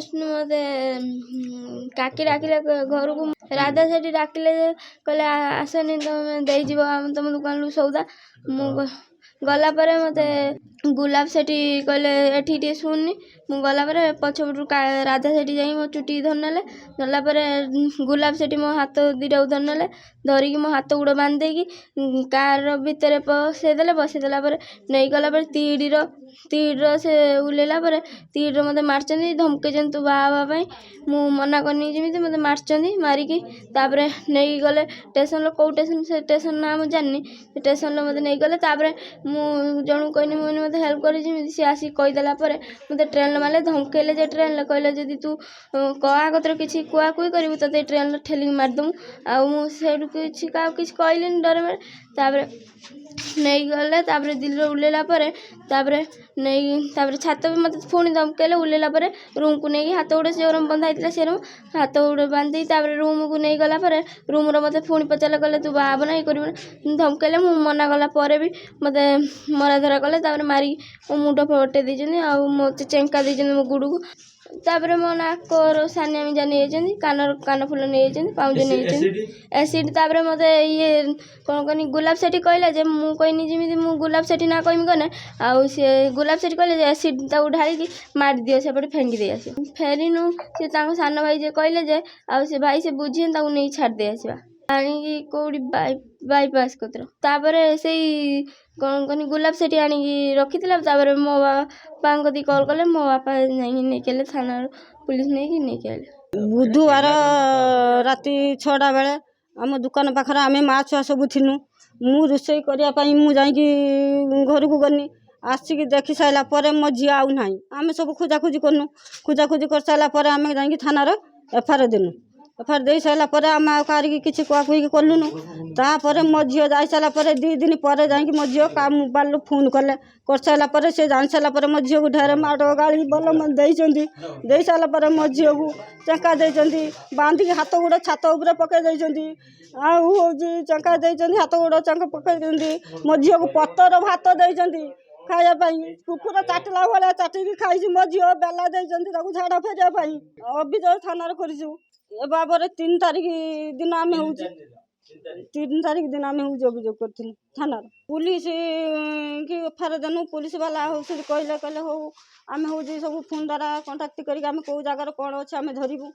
First ମତେ କାକି ଡାକିଲେ ଘରକୁ। ରାଧା ସେଠି ଡାକିଲେ କହିଲେ ଆସନି ତମେ ଦେଇଯିବ ତମ ଦୋକାନରୁ ସଉଦା। ମୁଁ ଗଲା ପରେ ମତେ ଗୁଲାବ ସେଠି କହିଲେ ଏଠି ଟିକେ ଶୁଣନି। ମୁଁ ଗଲା ପରେ ପଛପଟରୁ ରାଧା ସେଠି ଯାଇ ମୋ ଚୁଟି ଧରିନେଲେ। ଧରିଲା ପରେ ଗୁଲାବ ସେଠି ମୋ ହାତ ଦୁଇଟାକୁ ଧରିନେଲେ। ଧରିକି ମୋ ହାତ ଗୋଡ଼ ବାନ୍ଧି ଦେଇକି କାର ଭିତରେ ବସେଇଦେଲେ। ବସେଇଦେଲା ପରେ ନେଇଗଲା ପରେ ତିଡ଼ିର ସେ ଓହ୍ଲେଇଲା ପରେ ତିଡ଼ିର ମୋତେ ମାରିଛନ୍ତି, ଧମକେଇଛନ୍ତି ତୁ ବାହା ହେବା ପାଇଁ। ମୁଁ ମନା କରିନି ଯେମିତି ମୋତେ ମାରିଛନ୍ତି। ମାରିକି ତାପରେ ନେଇକି ଗଲେ ଷ୍ଟେସନର। କେଉଁ ଷ୍ଟେସନ ସେ ଷ୍ଟେସନ ନାଁ ମୁଁ ଜାଣିନି। ସେ ଷ୍ଟେସନର ମୋତେ ନେଇଗଲେ। ତାପରେ ମୁଁ ଜଣକୁ କହିନି ମୁଁ ମୋତେ ହେଲ୍ପ କରିଛି ଯେମିତି ସିଏ ଆସିକି କହିଦେଲା ପରେ ମୋତେ ଟ୍ରେନ୍ରେ ମାରିଲେ। ଧମକେଇଲେ ଯେ ଟ୍ରେନ୍ରେ କହିଲେ ଯଦି ତୁ କାହା କତିରେ କିଛି କୁହାକୁହି କରିବୁ ତତେ ଏଇ ଟ୍ରେନ୍ରେ ଠେଲିକି ମାରିଦେବୁ। ଆଉ ମୁଁ ସେଇଠୁ କାହାକୁ କିଛି କହିଲିନି ଡରେ ମାରେ। ତାପରେ ନେଇଗଲେ। ତାପରେ ଦିଲ୍ଲୀରେ ଓହ୍ଲେଇଲା ପରେ ତାପରେ ଛାତ ବି ମୋତେ ପୁଣି ଧମକେଇଲେ। ଓହ୍ଲେଇଲା ପରେ ରୁମ୍କୁ ନେଇକି ହାତ ଗୋଡ଼ ସେ ବନ୍ଧା ହେଇଥିଲା ସେ ରୁମ୍ ହାତ ଗୋଡ଼ ବାନ୍ଧି ତାପରେ ରୁମ୍କୁ ନେଇଗଲା ପରେ ରୁମ୍ର ମୋତେ ପୁଣି ପଚାରିଲେ କହିଲେ ତୁ ବାହା ହବ ନା ଇଏ କରିବୁ ନା। ଧମକେଇଲେ। ମୁଁ ମନା କଲା ପରେ ବି ମୋତେ ମରାଧରା କଲେ। ତାପରେ ମାରିକି ମୋ ମୁଣ୍ଡ ଫଟେଇ ଦେଇଛନ୍ତି। ଆଉ ମୋତେ ଚେଙ୍କା ଦେଇଛନ୍ତି ମୋ ଗୋଡ଼କୁ। ତାପରେ ମୋ ନାକର ସାନିଆ ମିଞ୍ଜା ନେଇଯାଇଛନ୍ତି। କାନଫୁଲ ନେଇଯାଇଛନ୍ତି। ପାଉଁଜି ନେଇଯାଇଛନ୍ତି। ଏସିଡ୍ ତାପରେ ମୋତେ କ'ଣ କହନି ଗୁଲାବ ସେଠି କହିଲା ଯେ ମୁଁ କହିନି ଯେମିତି ମୁଁ ଗୁଲାବ ସେଠି ନା କହିମି କନେ ଆଉ ସିଏ ଗୁଲାବ ସେଠି କହିଲେ ଯେ ଏସିଡ୍ ତାକୁ ଢାଳିକି ମାରିଦିଅ ସେପଟେ ଫେଙ୍ଗି ଦେଇ ଆସିବ। ଫେରିନୁ ସେ ତାଙ୍କ ସାନ ଭାଇ ଯେ କହିଲେ ଯେ ଆଉ ସେ ଭାଇ ସେ ବୁଝିନି ତାକୁ ନେଇ ଛାଡ଼ି ଦେଇ ଆସିବା। ଆଣିକି କେଉଁଠି ବାଇପାସ୍ କତିର। ତାପରେ ସେଇ କ'ଣ କହନି ଗୁଲାବ ସେଠି ଆଣିକି ରଖିଥିଲା। ତାପରେ ମୋ ବାପାଙ୍କ କତିକି କଲ୍ କଲେ। ମୋ ବାପା ଯାଇକି ନେଇକି ଆଇଲେ ଥାନାରୁ। ପୁଲିସ୍ ନେଇକି ନେଇକି ଆଇଲେ। ବୁଧବାର ରାତି 6ଟା ବେଳେ ଆମ ଦୋକାନ ପାଖରେ ଆମେ ମାଆ ଛୁଆ ସବୁ ଥିନୁ। ମୁଁ ରୋଷେଇ କରିବା ପାଇଁ ମୁଁ ଯାଇକି ଘରକୁ ଗନି। ଆସିକି ଦେଖି ସାରିଲା ପରେ ମୋ ଝିଅ ଆଉ ନାହିଁ। ଆମେ ସବୁ ଖୋଜାଖୋଜି କନୁ। ଖୋଜାଖୋଜି କରିସାରିଲା ପରେ ଆମେ ଯାଇକି ଥାନାରେ ଏଫଆଇଆର୍ ଦେନୁ। ଏଫଆଇଆର୍ ଦେଇ ସାରିଲା ପରେ ଆମେ ଆଉ କାହାରିକି କିଛି କୁହାକୁହି କଲୁନୁ। ତାପରେ ମୋ ଝିଅ ଯାଇସାରିଲା ପରେ 2 ଦିନ ପରେ ଯାଇକି ମୋ ଝିଅ କାହା ମୋବାଇଲରୁ ଫୋନ୍ କଲେ। କରିସାରିଲା ପରେ ସେ ଜାଣିସାରିଲା ପରେ ମୋ ଝିଅକୁ ଢେର ମାଡ଼ ଗାଳି ଭଲ ଦେଇଛନ୍ତି। ଦେଇସାରିଲା ପରେ ମୋ ଝିଅକୁ ଚେଙ୍କା ଦେଇଛନ୍ତି। ବାନ୍ଧିକି ହାତ ଗୋଡ଼ ଛାତ ଉପରେ ପକାଇ ଦେଇଛନ୍ତି। ଆଉ ଚେଙ୍କା ଦେଇଛନ୍ତି। ହାତ ଗୋଡ଼ ଚେଙ୍କା ପକାଇ ଦେଇଛନ୍ତି। ମୋ ଝିଅକୁ ପତର ଭାତ ଦେଇଛନ୍ତି ଖାଇବା ପାଇଁ। କୁକୁର ଚାଟିଲା ଭଳିଆ ଚାଟିକି ଖାଇଛି ମୋ ଝିଅ। ବେଲା ଦେଇଛନ୍ତି ତାକୁ ଝାଡ଼ା ଫେରିବା ପାଇଁ। ଅଭିଯୋଗ ଥାନାରେ କରିଛୁ। ଏ ବାବରେ 3 ତାରିଖ ଦିନ ଆମେ ହେଉଛି 3 ତାରିଖ ଦିନ ଆମେ ହେଉଛି ଅଭିଯୋଗ କରିଥିଲୁ ଥାନାରେ। ପୁଲିସ କି ଏଫଆଇଆର୍ ଦେନୁ। ପୁଲିସ ବାଲା କହିଲେ ହଉ ଆମେ ହେଉଛି ସବୁ ଫୋନ୍ ଦ୍ୱାରା କଣ୍ଟାକ୍ଟ କରିକି ଆମେ କେଉଁ ଜାଗାରେ କ'ଣ ଅଛି ଆମେ ଧରିବୁ।